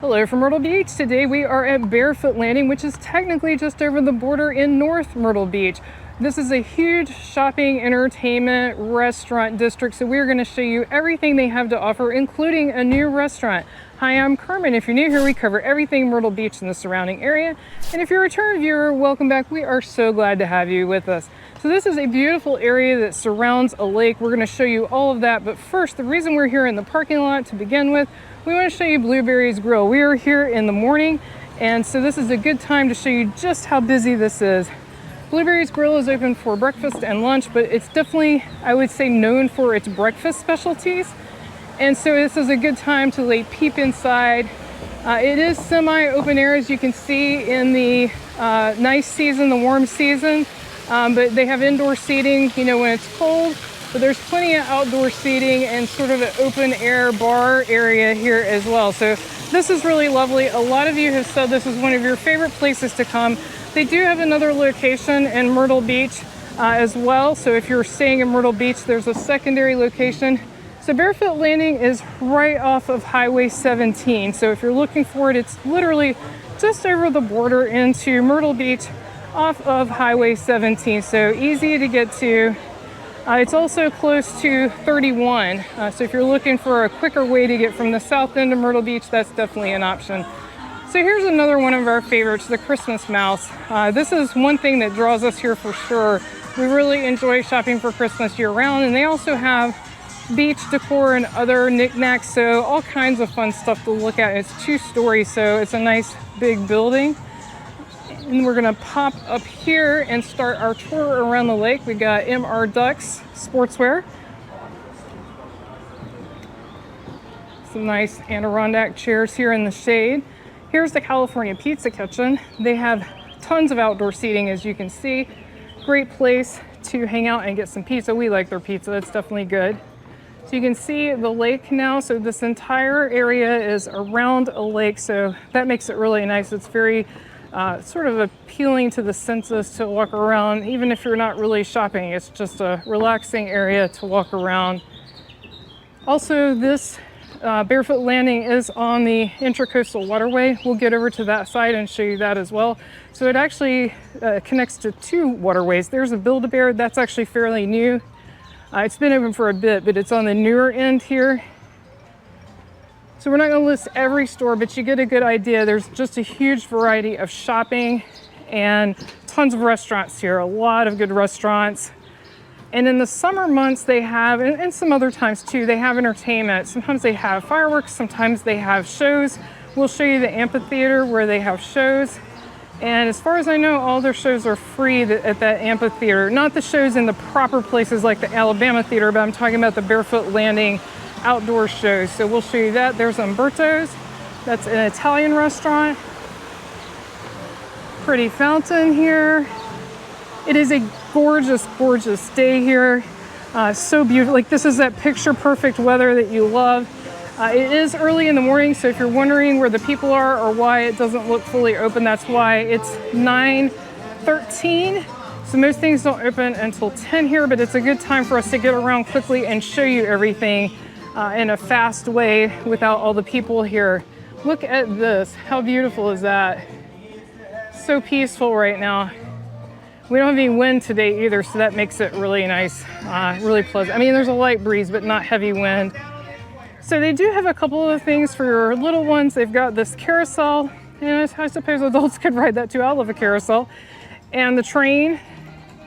Hello from Myrtle Beach. Today we are at Barefoot Landing, which is technically just over the border in North Myrtle Beach. This is a huge shopping, entertainment, restaurant district, so we're going to show you everything they have to offer, including a new restaurant. Hi, I'm Carmen. If you're new here, we cover everything Myrtle Beach and the surrounding area. And if you're a return viewer, welcome back. We are so glad to have you with us. So this is a beautiful area that surrounds a lake. We're going to show you all of that. But first, the reason we're here in the parking lot to begin with, we want to show you Blueberry's Grill. We are here in the morning, and so this is a good time to show you just how busy this is. Blueberry's Grill is open for breakfast and lunch, but it's definitely, I would say, known for its breakfast specialties. And so this is a good time to like peep inside. It is semi-open air, as you can see, in the nice season, the warm season. But they have indoor seating, you know, when it's cold. But there's plenty of outdoor seating and sort of an open air bar area here as well. So this is really lovely. A lot of you have said this is one of your favorite places to come. They do have another location in Myrtle Beach as well. So if you're staying in Myrtle Beach, there's a secondary location. So Barefoot Landing is right off of Highway 17. So if you're looking for it, it's literally just over the border into Myrtle Beach off of Highway 17. So easy to get to. It's also close to 31, so if you're looking for a quicker way to get from the south end of Myrtle Beach, that's definitely an option. So here's another one of our favorites, the Christmas mouse. This is one thing that draws us here for sure. We really enjoy shopping for Christmas year-round, and they also have beach decor and other knickknacks, so all kinds of fun stuff to look at. It's 2 stories, so it's a nice big building. And we're gonna pop up here and start our tour around the lake. We got MR Ducks Sportswear. Some nice Adirondack chairs here in the shade. Here's the California Pizza Kitchen. They have tons of outdoor seating, as you can see. Great place to hang out and get some pizza. We like their pizza, it's definitely good. So you can see the lake now. So this entire area is around a lake, so that makes it really nice. It's very sort of appealing to the senses to walk around, even if you're not really shopping. It's just a relaxing area to walk around. Also, this Barefoot Landing is on the Intracoastal Waterway. We'll get over to that side and show you that as well. So it actually connects to 2 waterways. There's a Build-A-Bear, that's actually fairly new. It's been open for a bit, but it's on the newer end here. So we're not going to list every store, but you get a good idea. There's just a huge variety of shopping and tons of restaurants here, a lot of good restaurants. And in the summer months they have, and some other times too, they have entertainment. Sometimes they have fireworks, sometimes they have shows. We'll show you the amphitheater where they have shows. And as far as I know, all their shows are free at that amphitheater. Not the shows in the proper places like the Alabama Theater, but I'm talking about the Barefoot Landing outdoor shows. So we'll show you that. There's Umberto's. That's an Italian restaurant. Pretty fountain here. It is a gorgeous, gorgeous day here. So beautiful. Like, this is that picture perfect weather that you love. It is early in the morning, so if you're wondering where the people are or why it doesn't look fully open, that's why. It's 9:13. So most things don't open until 10 here, but it's a good time for us to get around quickly and show you everything in a fast way without all the people here. Look at this. How beautiful is that? So peaceful right now. We don't have any wind today either, so that makes it really nice, really pleasant. I mean, there's a light breeze, but not heavy wind. So they do have a couple of things for your little ones. They've got this carousel, and I suppose adults could ride that too. I love a carousel. And the train.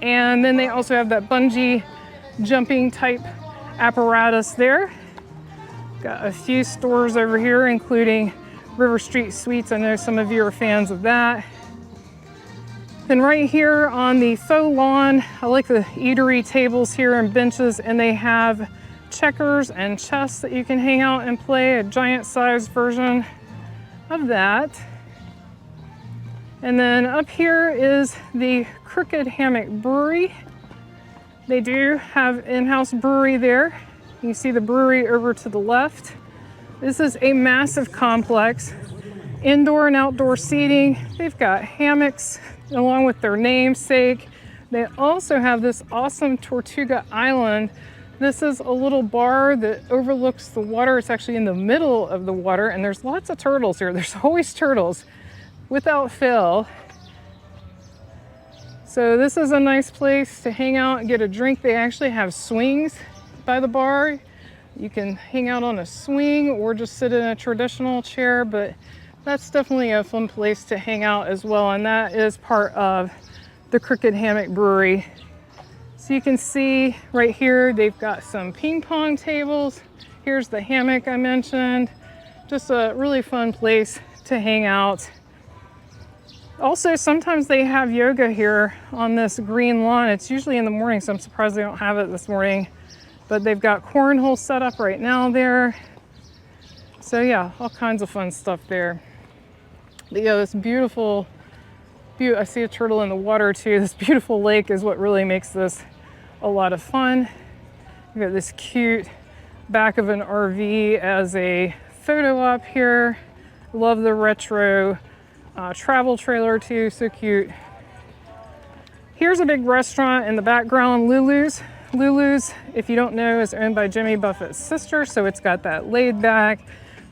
And then they also have that bungee jumping type apparatus there. Got a few stores over here, including River Street Sweets. I know some of you are fans of that. Then right here on the faux lawn, I like the eatery tables here and benches, and they have checkers and chess that you can hang out and play, a giant sized version of that. And then up here is the Crooked Hammock Brewery. They do have in-house brewery there. You see the brewery over to the left. This is a massive complex, indoor and outdoor seating. They've got hammocks along with their namesake. They also have this awesome Tortuga Island This is a little bar that overlooks the water. It's actually in the middle of the water, and there's lots of turtles here. There's always turtles without fail. So this is a nice place to hang out and get a drink. They actually have swings by the bar. You can hang out on a swing or just sit in a traditional chair, but that's definitely a fun place to hang out as well. And that is part of the Crooked Hammock Brewery. So you can see right here, they've got some ping pong tables. Here's the hammock I mentioned. Just a really fun place to hang out. Also, sometimes they have yoga here on this green lawn. It's usually in the morning, so I'm surprised they don't have it this morning. But they've got cornhole set up right now there. So yeah, all kinds of fun stuff there. But yeah, this beautiful, I see a turtle in the water too. This beautiful lake is what really makes this a lot of fun. We've got this cute back of an RV as a photo op here. Love the retro travel trailer too, so cute. Here's a big restaurant in the background, Lulu's. Lulu's, if you don't know, is owned by Jimmy Buffett's sister, so it's got that laid back,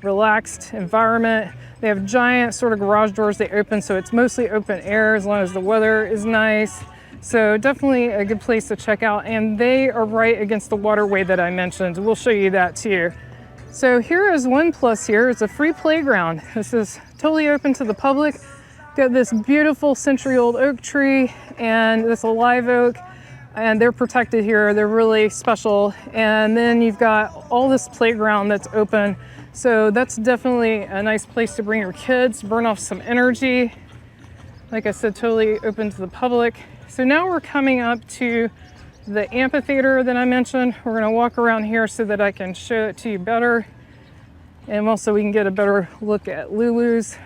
relaxed environment. They have giant sort of garage doors they open, so it's mostly open air as long as the weather is nice. So definitely a good place to check out, and they are right against the waterway that I mentioned. We'll show you that too. So here is one plus here. It's a free playground. This is totally open to the public. Got this beautiful century-old oak tree and this live oak, and they're protected here. They're really special. And then you've got all this playground that's open. So that's definitely a nice place to bring your kids, burn off some energy. Like I said, totally open to the public. So now we're coming up to the amphitheater that I mentioned. We're gonna walk around here so that I can show it to you better. And also we can get a better look at Lulu's.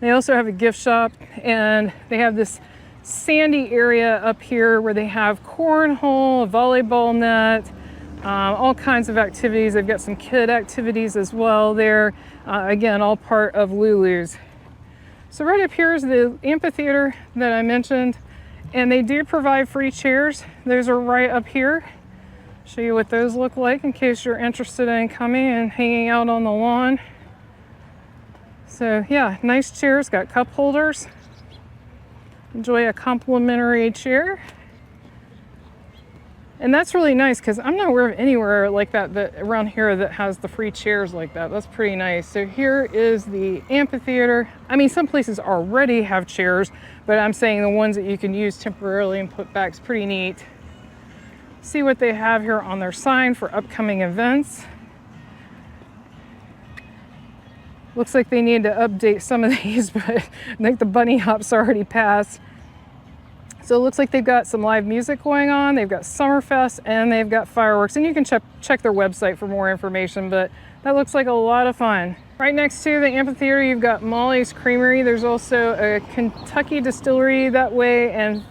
They also have a gift shop, and they have this sandy area up here where they have cornhole, a volleyball net, all kinds of activities. They've got some kid activities as well there. Again, all part of Lulu's. So right up here is the amphitheater that I mentioned, and they do provide free chairs. Those are right up here. Show you what those look like in case you're interested in coming and hanging out on the lawn. So yeah, nice chairs, got cup holders. Enjoy a complimentary chair. And that's really nice because I'm not aware of anywhere like that around here that has the free chairs like that. That's pretty nice. So here is the amphitheater. I mean, some places already have chairs, but I'm saying the ones that you can use temporarily and put back is pretty neat. See what they have here on their sign for upcoming events. Looks like they need to update some of these, but I think the bunny hop's already passed. So it looks like they've got some live music going on. They've got Summerfest and they've got fireworks. And you can check their website for more information, but that looks like a lot of fun. Right next to the amphitheater, you've got Molly's Creamery. There's also a Kentucky distillery that way, and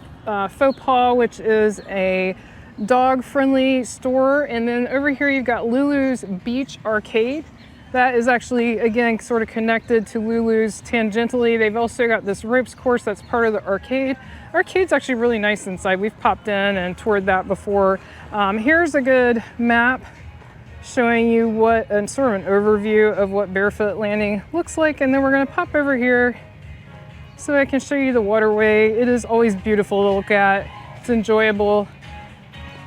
Faux Pas, which is a dog-friendly store. And then over here, you've got Lulu's Beach Arcade. That is actually, again, sort of connected to Lulu's tangentially. They've also got this ropes course that's part of the arcade. Arcade's actually really nice inside. We've popped in and toured that before. Here's a good map showing you what, and sort of an overview of what Barefoot Landing looks like. And then we're gonna pop over here so I can show you the waterway. It is always beautiful to look at. It's enjoyable.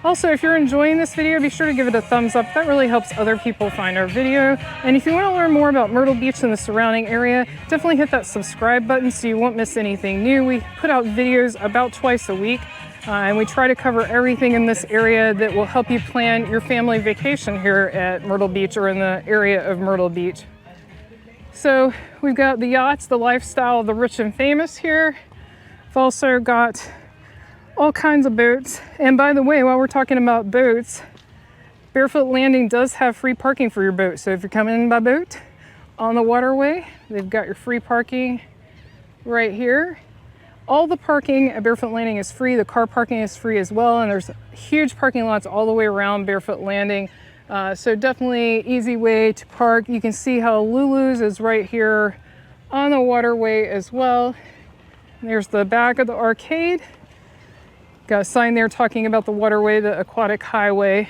Also, if you're enjoying this video, be sure to give it a thumbs up. That really helps other people find our video. And if you want to learn more about Myrtle Beach and the surrounding area, definitely hit that subscribe button so you won't miss anything new. We put out videos about twice a week, and we try to cover everything in this area that will help you plan your family vacation here at Myrtle Beach or in the area of Myrtle Beach. So we've got the yachts, the lifestyle of the rich and famous here. We've also got all kinds of boats. And by the way, while we're talking about boats, Barefoot Landing does have free parking for your boat. So if you're coming in by boat on the waterway, they've got your free parking right here. All the parking at Barefoot Landing is free. The car parking is free as well. And there's huge parking lots all the way around Barefoot Landing. So definitely easy way to park. You can see how Lulu's is right here on the waterway as well. There's the back of the arcade. Got a sign there talking about the waterway, the aquatic highway.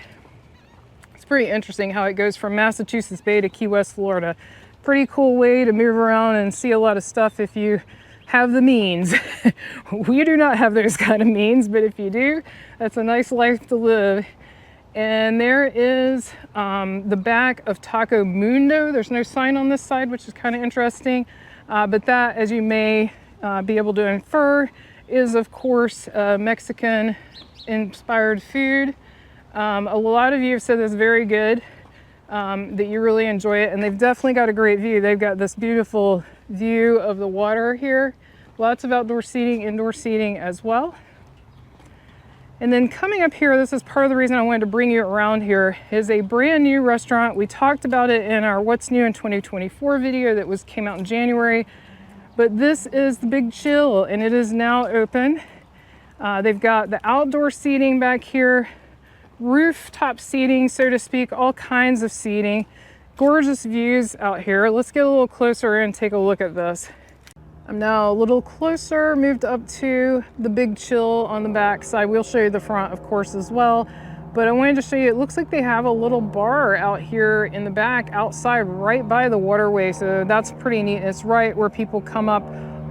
It's pretty interesting how it goes from Massachusetts Bay to Key West, Florida. Pretty cool way to move around and see a lot of stuff if you have the means. We do not have those kind of means, but if you do, that's a nice life to live. And there is the back of Taco Mundo. There's no sign on this side, which is kind of interesting. But that, as you may be able to infer, is of course Mexican inspired food. A lot of you have said it's very good, that you really enjoy it, and they've definitely got a great view. They've got this beautiful view of the water here. Lots of outdoor seating, indoor seating as well. And then coming up here, this is part of the reason I wanted to bring you around here, is a brand new restaurant. We talked about it in our What's New in 2024 video that came out in January. But this is the Big Chill, and it is now open. They've got the outdoor seating back here, rooftop seating, so to speak, all kinds of seating. Gorgeous views out here. Let's get a little closer and take a look at this. I'm now a little closer, moved up to the Big Chill on the back side. We'll show you the front, of course, as well. But I wanted to show you, it looks like they have a little bar out here in the back outside right by the waterway. So that's pretty neat. It's right where people come up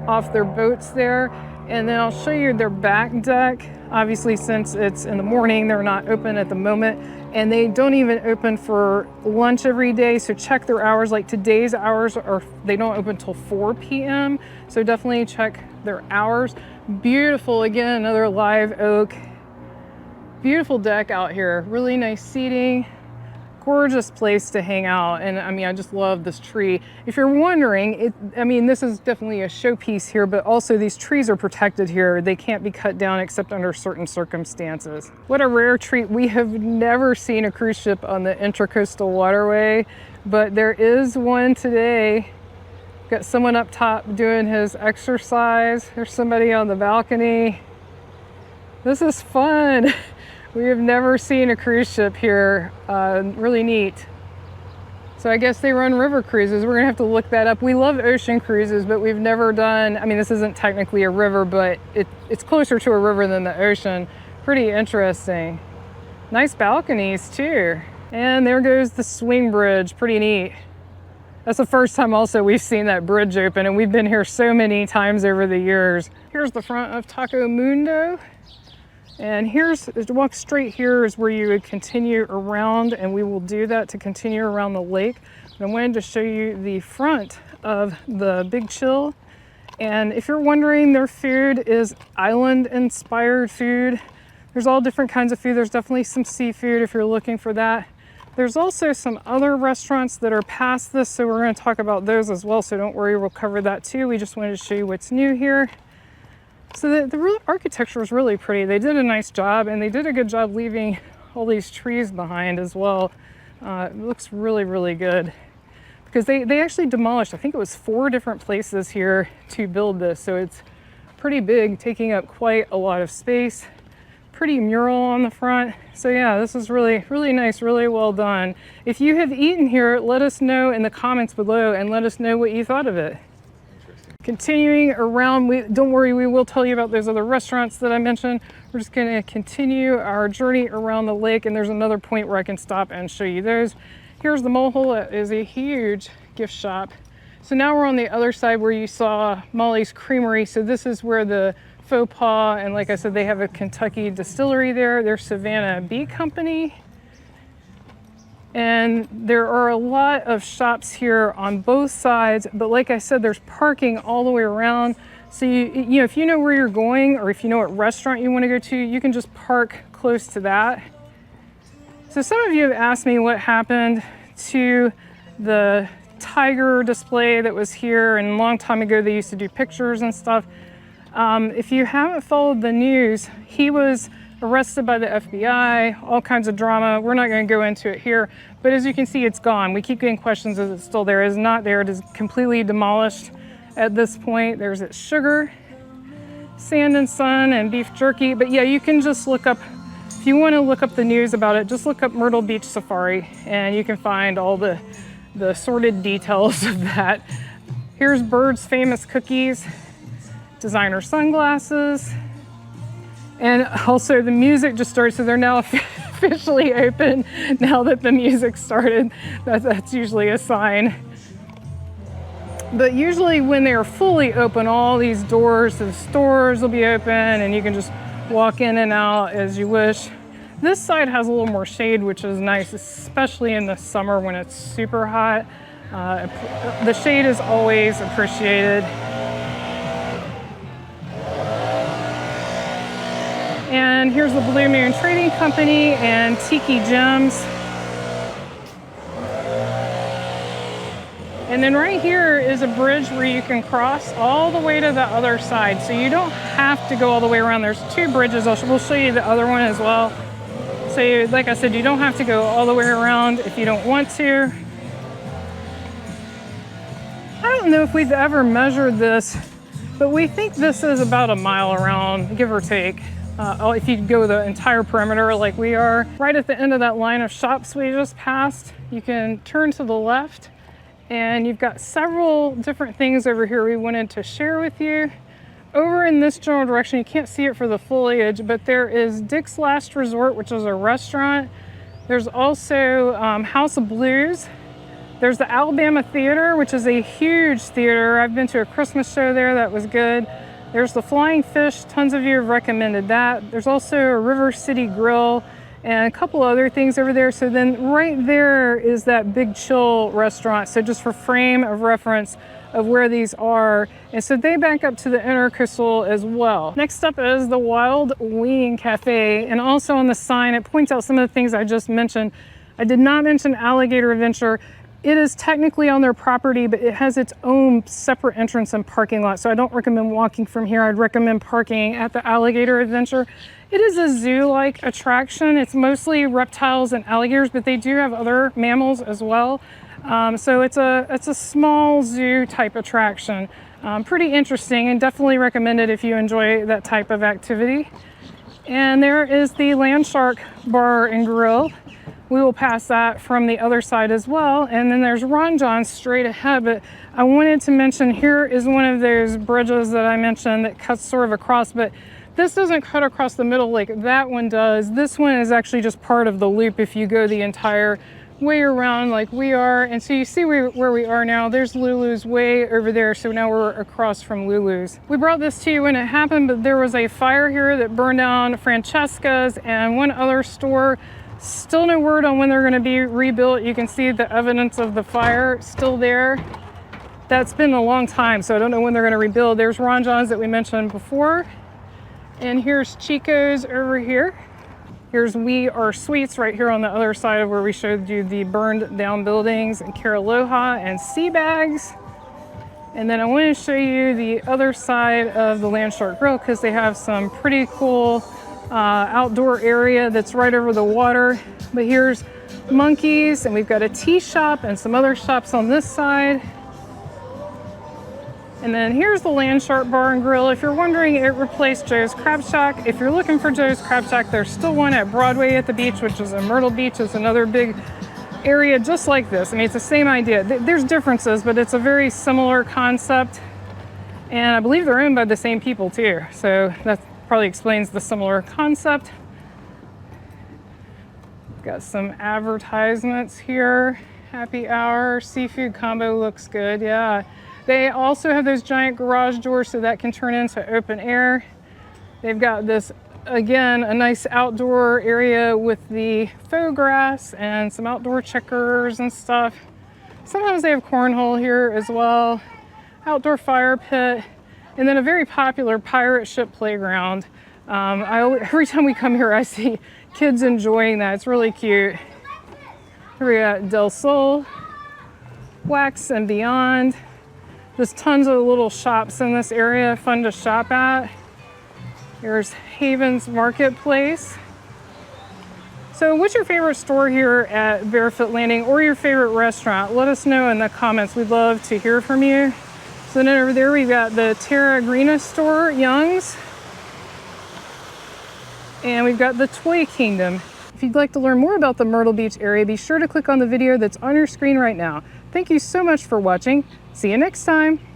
off their boats there. And then I'll show you their back deck. Obviously, since it's in the morning, they're not open at the moment. And they don't even open for lunch every day. So check their hours. Like today's hours are, they don't open till 4 p.m. So definitely check their hours. Beautiful, again, another live oak. Beautiful deck out here, really nice seating, gorgeous place to hang out. And I mean, I just love this tree. If you're wondering, this is definitely a showpiece here, but also these trees are protected here. They can't be cut down except under certain circumstances. What a rare treat. We have never seen a cruise ship on the Intracoastal Waterway, but there is one today. Got someone up top doing his exercise. There's somebody on the balcony. This is fun. We have never seen a cruise ship here. Really neat. So I guess they run river cruises. We're gonna have to look that up. We love ocean cruises, but we've never done, this isn't technically a river, but it's closer to a river than the ocean. Pretty interesting. Nice balconies too. And there goes the swing bridge, pretty neat. That's the first time also we've seen that bridge open, and we've been here so many times over the years. Here's the front of Taco Mundo. And to walk straight here is where you would continue around, and we will do that to continue around the lake. But I wanted to show you the front of the Big Chill. And if you're wondering, their food is island-inspired food. There's all different kinds of food. There's definitely some seafood if you're looking for that. There's also some other restaurants that are past this, so we're going to talk about those as well. So don't worry, we'll cover that too. We just wanted to show you what's new here. So the architecture is really pretty. They did a nice job, and they did a good job leaving all these trees behind as well. It looks really, really good. Because they actually demolished, I think it was 4 different places here to build this. So it's pretty big, taking up quite a lot of space. Pretty mural on the front. So yeah, this is really, really nice, really well done. If you have eaten here, let us know in the comments below and let us know what you thought of it. Continuing around, don't worry, we will tell you about those other restaurants that I mentioned. We're just gonna continue our journey around the lake, and there's another point where I can stop and show you those. Here's the mole hole. It is a huge gift shop. So now we're on the other side where you saw Molly's Creamery. So this is where the Faux Pas, and like I said, they have a Kentucky distillery there. They're Savannah Bee Company. And there are a lot of shops here on both sides, but like I said, there's parking all the way around. So you know, if you know where you're going, or if you know what restaurant you want to go to, you can just park close to that. So some of you have asked me what happened to the tiger display that was here, and a long time ago they used to do pictures and stuff. If you haven't followed the news, he was arrested by the FBI, all kinds of drama. We're not going to go into it here, but as you can see, it's gone. We keep getting questions, is it still there? It is not there. It is completely demolished at this point. There's its sugar, sand and sun, and beef jerky. But yeah, you can just look up, if you want to look up the news about it, just look up Myrtle Beach Safari, and you can find all the sordid details of that. Here's Bird's famous cookies, designer sunglasses. And also the music just started, so they're now officially open now that the music started. That's usually a sign. But usually when they're fully open, all these doors to the stores will be open and you can just walk in and out as you wish. This side has a little more shade, which is nice, especially in the summer when it's super hot. The shade is always appreciated. And here's the Blue Moon Trading Company and Tiki Gems. And then right here is a bridge where you can cross all the way to the other side. So you don't have to go all the way around. There's two bridges. We'll show you the other one as well. So like I said, you don't have to go all the way around if you don't want to. I don't know if we've ever measured this, but we think this is about a mile around, give or take. If you go the entire perimeter like we are. Right at the end of that line of shops we just passed, you can turn to the left and you've got several different things over here we wanted to share with you. Over in this general direction, you can't see it for the foliage, but there is Dick's Last Resort, which is a restaurant. There's also House of Blues. There's the Alabama Theater, which is a huge theater. I've been to a Christmas show there that was good. There's the Flying Fish, tons of you have recommended that. There's also a River City Grill and a couple other things over there. So then right there is that Big Chill restaurant. So just for frame of reference of where these are. And so they back up to the Intracoastal as well. Next up is the Wild Wing Cafe. And also on the sign, it points out some of the things I just mentioned. I did not mention Alligator Adventure. It is technically on their property, but it has its own separate entrance and parking lot. So I don't recommend walking from here. I'd recommend parking at the Alligator Adventure. It is a zoo-like attraction. It's mostly reptiles and alligators, but they do have other mammals as well. So it's a small zoo type attraction. Pretty interesting and definitely recommend it if you enjoy that type of activity. And there is the Landshark Bar and Grill. We will pass that from the other side as well. And then there's Ron John's straight ahead, but I wanted to mention here is one of those bridges that I mentioned that cuts sort of across, but this doesn't cut across the middle like that one does. This one is actually just part of the loop if you go the entire way around like we are. And so you see where we are now. There's Lulu's way over there. So now we're across from Lulu's. We brought this to you when it happened, but there was a fire here that burned down Francesca's and one other store. Still no word on when they're going to be rebuilt. You can see the evidence of the fire still there. That's been a long time, so I don't know when they're going to rebuild. There's Ron John's that we mentioned before. And here's Chico's over here. Here's We Are Sweets right here on the other side of where we showed you the burned down buildings, and Caraloha and Sea Bags. And then I want to show you the other side of the Landshark Grill because they have some pretty cool outdoor area that's right over the water. But here's Monkeys, and we've got a tea shop and some other shops on this side. And then here's the Landshark Bar and Grill. If you're wondering, it replaced Joe's Crab Shack. If you're looking for Joe's Crab Shack, there's still one at Broadway at the beach, which is in Myrtle Beach. It's another big area just like this. I mean, it's the same idea. There's differences, but it's a very similar concept. And I believe they're owned by the same people too. So that probably explains the similar concept. Got some advertisements here. Happy hour, seafood combo looks good, yeah. They also have those giant garage doors so that can turn into open air. They've got this, again, a nice outdoor area with the faux grass and some outdoor checkers and stuff. Sometimes they have cornhole here as well. Outdoor fire pit. And then a very popular pirate ship playground. Every time we come here, I see kids enjoying that. It's really cute. Here we got Del Sol, Wax and Beyond. There's tons of little shops in this area, fun to shop at. Here's Haven's Marketplace. So what's your favorite store here at Barefoot Landing or your favorite restaurant? Let us know in the comments. We'd love to hear from you. So then over there we've got the Terra Grina store, Young's. And we've got the Toy Kingdom. If you'd like to learn more about the Myrtle Beach area, be sure to click on the video that's on your screen right now. Thank you so much for watching. See you next time.